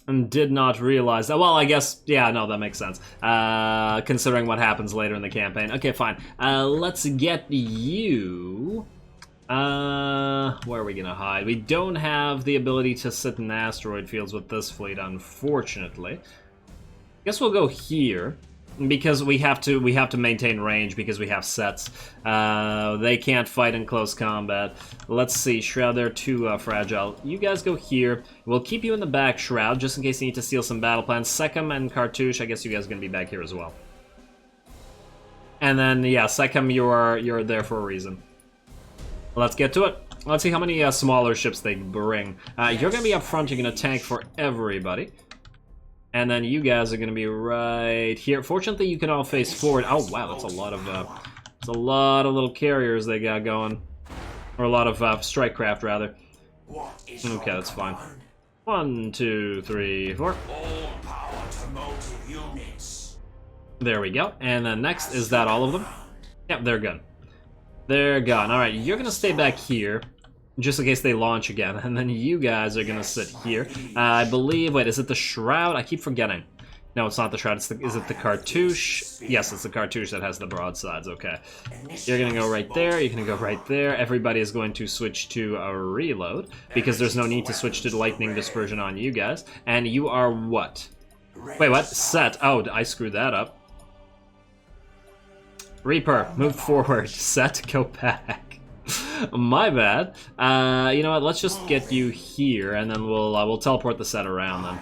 And did not realize that. Well, I guess, yeah, no, that makes sense. Considering what happens later in the campaign. Okay, fine. Let's get you... where are we gonna hide? We don't have the ability to sit in asteroid fields with this fleet, unfortunately. Guess we'll go here, because we have to maintain range because we have sets. They can't fight in close combat. Let's see, Shroud, they're too fragile. You guys go here. We'll keep you in the back, Shroud, just in case you need to steal some battle plans. Secum and Cartouche, I guess you guys are gonna be back here as well. And then, yeah, Secum, you're there for a reason. Let's get to it. Let's see how many smaller ships they bring. You're gonna be up front. You're gonna tank for everybody, and then you guys are gonna be right here. Fortunately, you can all face forward. Oh wow, that's a lot of little carriers they got going, or a lot of strike craft rather. Okay, that's fine. 1, 2, 3, 4. All power to motive units. There we go. And then next, is that all of them? Yep, they're good. They're gone. Alright, you're gonna stay back here, just in case they launch again, and then you guys are gonna sit here. I believe, wait, is it the Shroud? I keep forgetting. No, it's not the Shroud, is it the Cartouche? Yes, it's the Cartouche that has the broadsides, okay. You're gonna go right there, you're gonna go right there. Everybody is going to switch to a reload, because there's no need to switch to lightning dispersion on you guys. And you are what? Wait, what? Set. Oh, I screwed that up. Reaper, move forward. Set, go back. My bad. You know what? Let's just get you here, and then we'll teleport the set around then.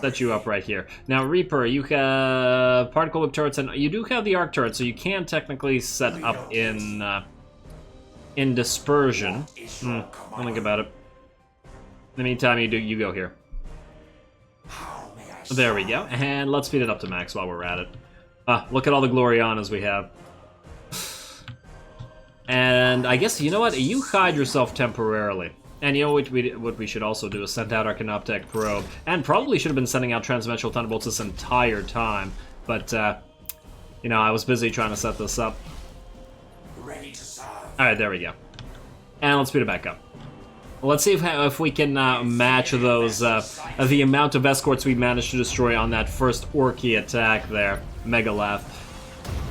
Set you up right here. Now, Reaper, you have particle whip turrets, and you do have the arc turret, so you can technically set up in dispersion. I'll think about it. In the meantime, you go here. How may I There we go, and let's speed it up to max while we're at it. Look at all the Glorianas we have. And I guess, you know what? You hide yourself temporarily. And you know what we should also do is send out our Canoptech probe. And probably should have been sending out transdimensional thunderbolts this entire time. But, you know, I was busy trying to set this up. Ready to serve. Alright, there we go. And let's speed it back up. Let's see if we can match those, the amount of escorts we managed to destroy on that first Orky attack there. Mega LAFF.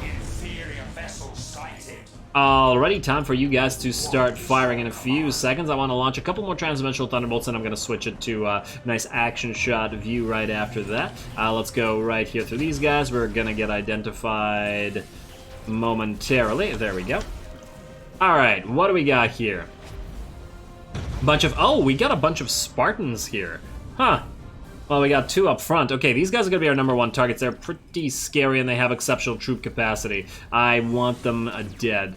Inferior vessel sighted. Alrighty, time for you guys to start firing in a few seconds. I want to launch a couple more transdimensional thunderbolts, and I'm going to switch it to a nice action shot view right after that. Let's go right here through these guys. We're going to get identified momentarily. There we go. Alright, what do we got here? Oh, we got a bunch of Spartans here. Huh. Well, we got 2 up front. Okay, these guys are going to be our #1 targets. They're pretty scary, and they have exceptional troop capacity. I want them dead.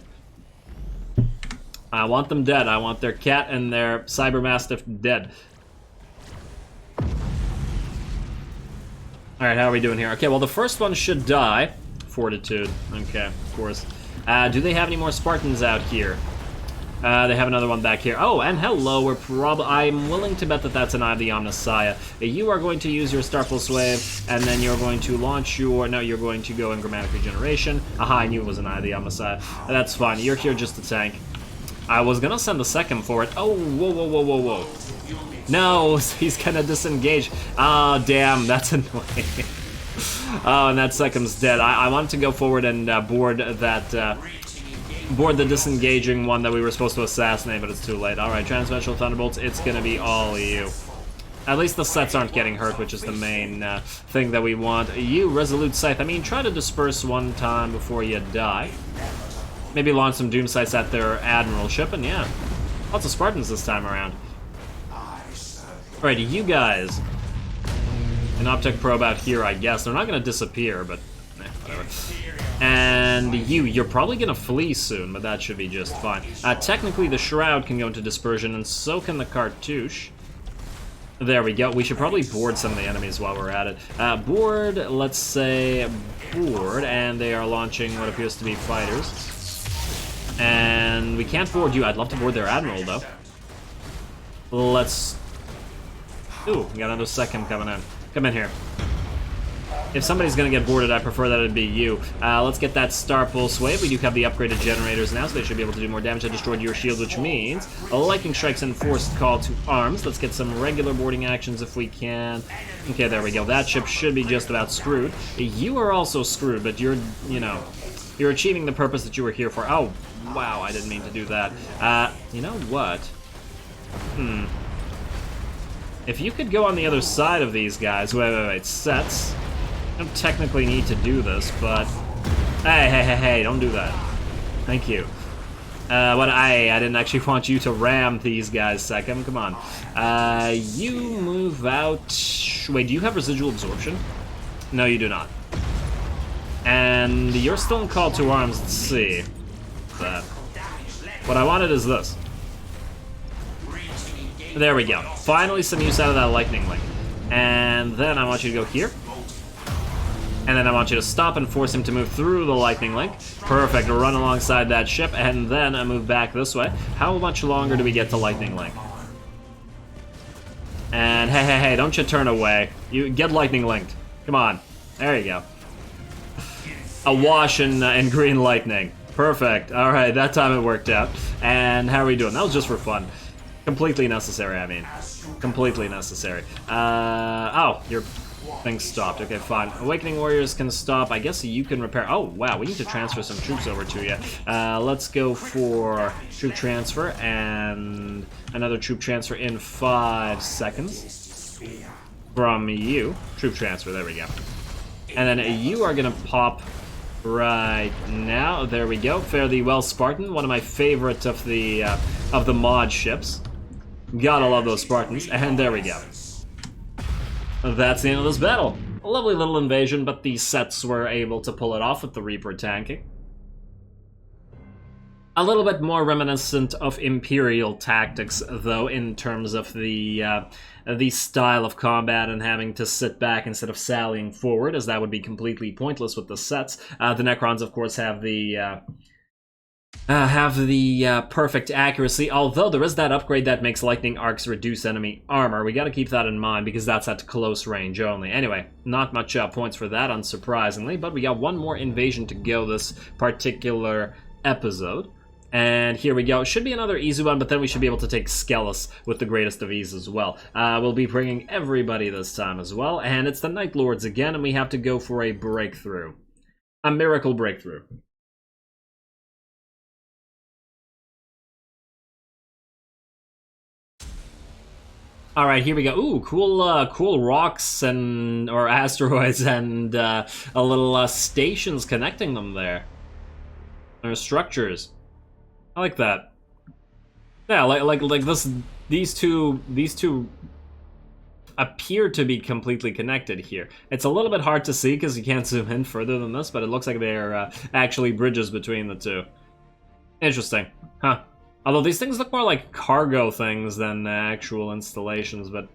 I want them dead. I want their cat and their Cybermastiff dead. Alright, how are we doing here? Okay, well, the first one should die. Fortitude. Okay, of course. Do they have any more Spartans out here? They have another one back here. Oh, and hello, I'm willing to bet that that's an Eye of the Omnissiah. You are going to use your Star Pulse Wave, and then you're going to launch your... No, you're going to go in Grammatic Regeneration. Aha, I knew it was an Eye of the Omnissiah. That's fine, you're here just to tank. I was gonna send the second for it. Oh, whoa, whoa, whoa, whoa, whoa. No, he's gonna disengage. Oh, damn, that's annoying. Oh, and that second's dead. I wanted to go forward and board that... board the disengaging one that we were supposed to assassinate, but it's too late. Alright, Transdimensional Thunderbolts, it's gonna be all you. At least the sets aren't getting hurt, which is the main thing that we want. You, Resolute Scythe, I mean, try to disperse one time before you die. Maybe launch some Doom Sights at their Admiral ship, and yeah. Lots of Spartans this time around. Alright, you guys. An Optic Probe out here, I guess. They're not gonna disappear, but whatever. And you're probably gonna flee soon, but that should be just fine. Technically, the Shroud can go into Dispersion, and so can the Cartouche. There we go. We should probably board some of the enemies while we're at it. Board, let's say, board, and they are launching what appears to be fighters. And we can't board you. I'd love to board their Admiral, though. Let's... Ooh, we got another second coming in. Come in here. If somebody's gonna get boarded, I prefer that it'd be you. Let's get that Star Pulse Wave. We do have the upgraded generators now, so they should be able to do more damage. I destroyed your shield, which means a Lightning Strike's enforced call to arms. Let's get some regular boarding actions if we can. Okay, there we go. That ship should be just about screwed. You are also screwed, but you're, you know, you're achieving the purpose that you were here for. Oh, wow, I didn't mean to do that. You know what? If you could go on the other side of these guys... Wait, sets... I don't technically need to do this, but... Hey, don't do that. Thank you. I didn't actually want you to ram these guys second. Come on. You move out... Wait, do you have residual absorption? No, you do not. And you're still in call to arms. Let's see. What I wanted is this. There we go. Finally some use out of that Lightning Link. And then I want you to go here. And then I want you to stop and force him to move through the Lightning Link. Perfect, run alongside that ship, and then I move back this way. How much longer do we get to Lightning Link? And hey, don't you turn away. You get Lightning Linked. Come on. There you go. A wash in green lightning. Perfect. Alright, that time it worked out. And how are we doing? That was just for fun. Completely necessary, I mean. Completely necessary. Oh, your thing stopped. Okay, fine. Awakening Warriors can stop. I guess you can repair. Oh, wow, we need to transfer some troops over to you. Let's go for troop transfer and another troop transfer in 5 seconds. From you. Troop transfer, there we go. And then you are going to pop right now. There we go. Fare thee well, Spartan. One of my favorites of the mod ships. Gotta love those Spartans. And there we go. That's the end of this battle. A lovely little invasion, but the sets were able to pull it off with the Reaper tanking. A little bit more reminiscent of Imperial tactics, though, in terms of the style of combat and having to sit back instead of sallying forward, as that would be completely pointless with the sets. The Necrons, of course, have the perfect accuracy, although there is that upgrade that makes lightning arcs reduce enemy armor. We gotta keep that in mind, because that's at close range only. Anyway, not much points for that, unsurprisingly, but we got one more invasion to go this particular episode. And here we go. It should be another easy one, but then we should be able to take Skellis with the greatest of ease as well. We'll be bringing everybody this time as well, and it's the Night Lords again, and we have to go for a breakthrough. A miracle breakthrough. All right, here we go. Ooh, cool rocks or asteroids and a little stations connecting them there. There are structures. I like that. Yeah, like this. These two appear to be completely connected here. It's a little bit hard to see because you can't zoom in further than this, but it looks like they're actually bridges between the two. Interesting, huh? Although these things look more like cargo things than actual installations, but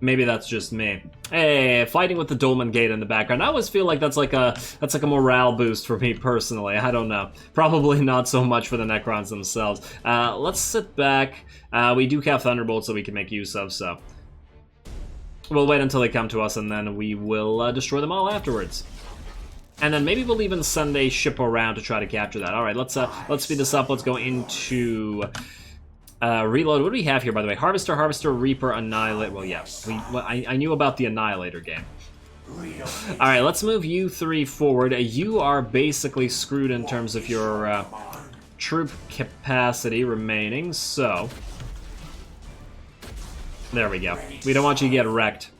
maybe that's just me. Hey, fighting with the Dolmen Gate in the background. I always feel like that's like a morale boost for me personally. I don't know. Probably not so much for the Necrons themselves. Let's sit back. We do have Thunderbolts that we can make use of, so we'll wait until they come to us, and then we will destroy them all afterwards. And then maybe we'll even send a ship around to try to capture that. All right, let's speed this up. Let's go into reload. What do we have here, by the way? Harvester, Reaper, Annihilate. Well, yeah, I knew about the Annihilator game. All right, let's move you three forward. You are basically screwed in terms of your troop capacity remaining, so there we go. We don't want you to get wrecked,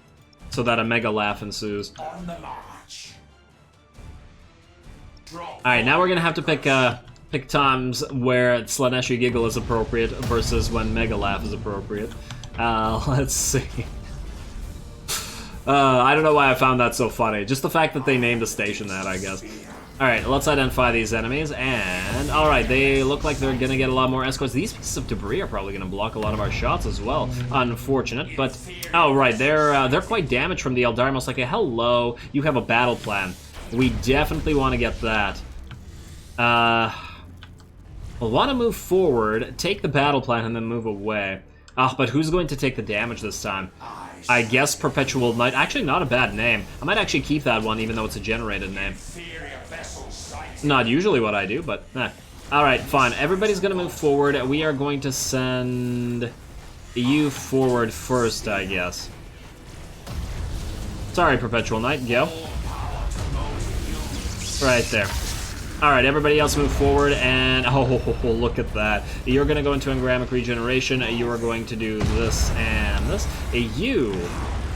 so that a mega laugh ensues. On the march. Alright, now we're gonna have to pick times where Slaneshi Giggle is appropriate versus when Mega Laugh is appropriate. Let's see. I don't know why I found that so funny. Just the fact that they named the station that, I guess. Alright, let's identify these enemies, and alright, they look like they're gonna get a lot more escorts. These pieces of debris are probably gonna block a lot of our shots as well. Unfortunate, but oh right, they're quite damaged from the Eldar. Almost like a hello, you have a battle plan. We definitely want to get that. We'll want to move forward, take the battle plan, and then move away. But who's going to take the damage this time? I guess Perpetual Knight. Actually, not a bad name. I might actually keep that one, even though it's a generated name. Not usually what I do, but eh. Alright, fine. Everybody's going to move forward. We are going to send you forward first, I guess. Sorry, Perpetual Knight. Go. Right there. Alright, everybody else move forward, and oh, look at that. You're going to go into engramic regeneration. You are going to do this and this. You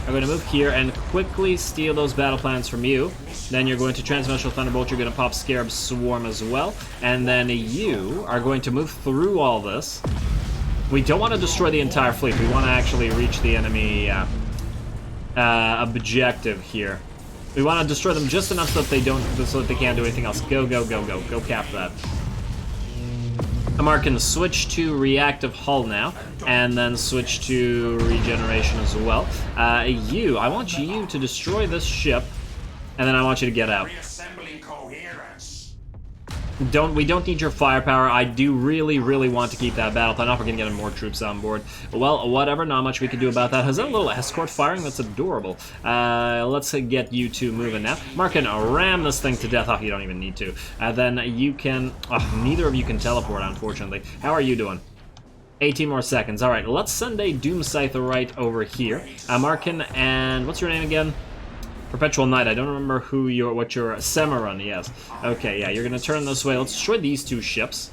are going to move here and quickly steal those battle plans from you. Then you're going to Transdimensional Thunderbolt. You're going to pop Scarab Swarm as well. And then you are going to move through all this. We don't want to destroy the entire fleet. We want to actually reach the enemy objective here. We want to destroy them just enough so that they can't do anything else. Go cap that. Amar can switch to reactive hull now, and then switch to regeneration as well. I want you to destroy this ship, and then I want you to get out. Reassembling coherence. We don't need your firepower. I do really want to keep that battle plan up. We're gonna get more troops on board. Well, whatever, not much we can do about that. Has that a little escort firing? That's adorable. Let's get you two moving now. Mark can ram this thing to death. Oh, you don't even need to. Then you can... Oh, neither of you can teleport, unfortunately. How are you doing? 18 more seconds. Alright, let's send a Doom Scythe right over here. Markin, and what's your name again? Perpetual Knight. I don't remember what your Semirun, yes. Okay, yeah, you're gonna turn this way. Let's destroy these two ships.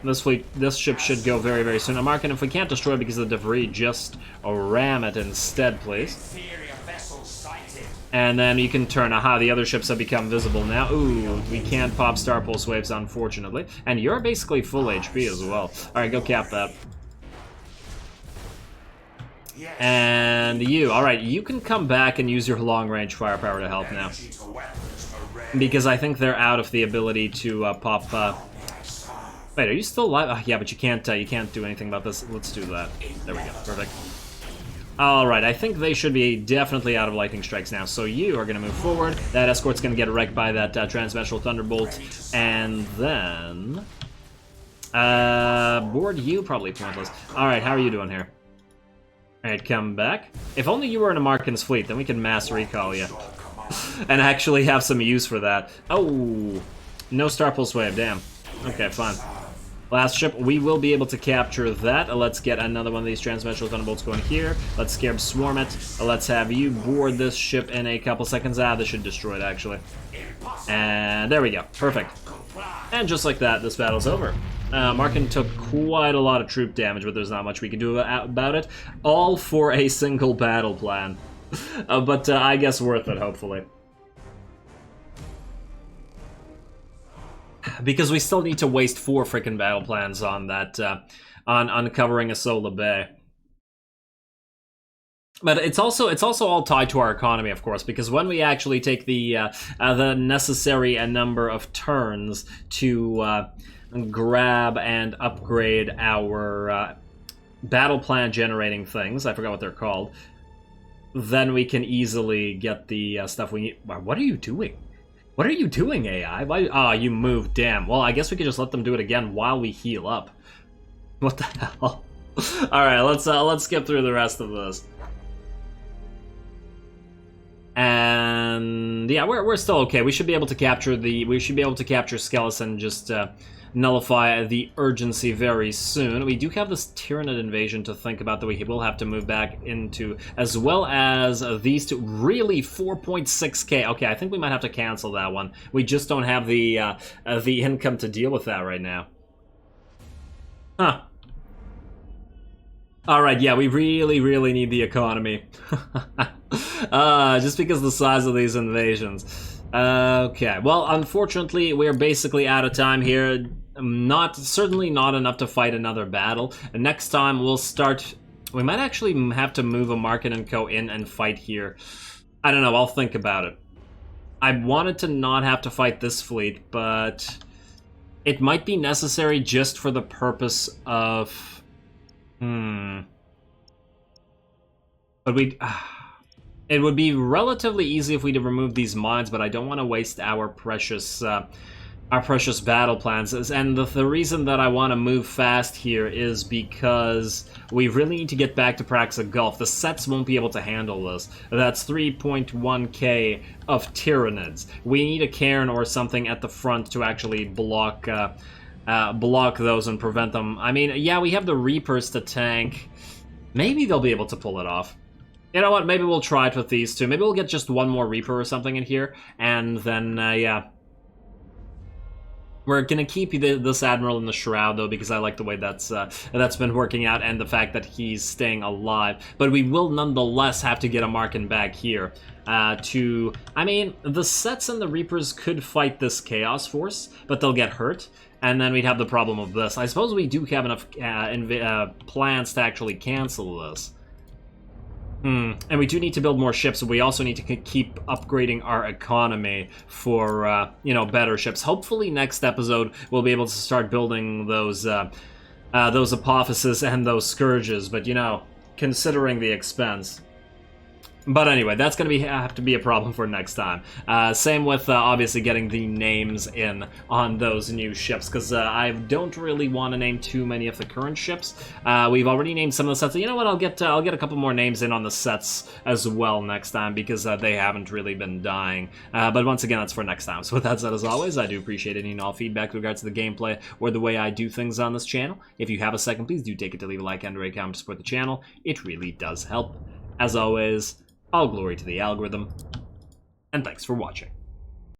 This ship should go very soon. Markin, if we can't destroy it because of the debris, just ram it instead, please. And then you can turn. Aha, the other ships have become visible now. Ooh, we can't pop Star Pulse Waves, unfortunately. And you're basically full HP as well. Alright, go cap that. And you, alright, you can come back and use your long-range firepower to help now. Wait, are you still alive? Yeah, but you can't do anything about this. Let's do that. There we go. Perfect. Alright, I think they should be definitely out of lightning strikes now. So you are going to move forward. That escort's going to get wrecked by that transmestral thunderbolt. And then... board you, probably pointless. Alright, how are you doing here? Alright, come back. If only you were in a Markin's fleet, then we can mass recall you. And actually have some use for that. Oh, no Star Pulse Wave, damn. Okay, fine. Last ship, we will be able to capture that. Let's get another one of these transmestral thunderbolts going here. Let's Scarab Swarm it. Let's have you board this ship in a couple seconds. Ah, this should destroy it, actually. And there we go. Perfect. And just like that, this battle's over. Markin took quite a lot of troop damage, but there's not much we can do about it. All for a single battle plan. But I guess worth it, hopefully. Because we still need to waste 4 freaking battle plans on that, on uncovering a Sola Bay. But it's also all tied to our economy, of course, because when we actually take the necessary number of turns to grab and upgrade our battle plan generating things, I forgot what they're called, then we can easily get the stuff we need. What are you doing? What are you doing, AI? Why? Ah, you moved. Damn. Well, I guess we could just let them do it again while we heal up. What the hell? All right, let's skip through the rest of this. And yeah, we're still okay. We should be able to capture Skelos and just nullify the urgency very soon. We do have this Tyranid invasion to think about that we will have to move back into, as well as these two. Really, 4.6k. Okay, I think we might have to cancel that one. We just don't have the income to deal with that right now. Huh. Alright, yeah, we really need the economy. Just because of the size of these invasions. Okay, well, unfortunately, we're basically out of time here. Certainly not enough to fight another battle. And next time, we'll start... We might actually have to move a Markin and Co. in and fight here. I don't know, I'll think about it. I wanted to not have to fight this fleet, but... It might be necessary just for the purpose of... But it would be relatively easy if we did remove these mods, but I don't want to waste our precious battle plans. And the reason that I want to move fast here is because we really need to get back to Praxa Gulf. The sets won't be able to handle this. That's 3.1k of Tyranids. We need a cairn or something at the front to actually block those and prevent them. I mean, yeah, we have the Reapers to tank. Maybe they'll be able to pull it off. You know what, maybe we'll try it with these two. Maybe we'll get just one more Reaper or something in here, and then, yeah. We're gonna keep this Admiral in the Shroud, though, because I like the way that's been working out, and the fact that he's staying alive. But we will nonetheless have to get a Markin back here. I mean, the sets and the Reapers could fight this Chaos Force, but they'll get hurt. And then we'd have the problem of this. I suppose we do have enough plans to actually cancel this. And we do need to build more ships, but we also need to keep upgrading our economy for, you know, better ships. Hopefully next episode we'll be able to start building those Apophyses and those Scourges, but, you know, considering the expense. But anyway, that's going to have to be a problem for next time. Same with, obviously, getting the names in on those new ships, because I don't really want to name too many of the current ships. We've already named some of the sets. So you know what? I'll get a couple more names in on the sets as well next time, because they haven't really been dying. But once again, that's for next time. So with that said, as always, I do appreciate any and all feedback with regards to the gameplay or the way I do things on this channel. If you have a second, please do take it to leave a like and a comment to support the channel. It really does help. As always, all glory to the algorithm, and thanks for watching.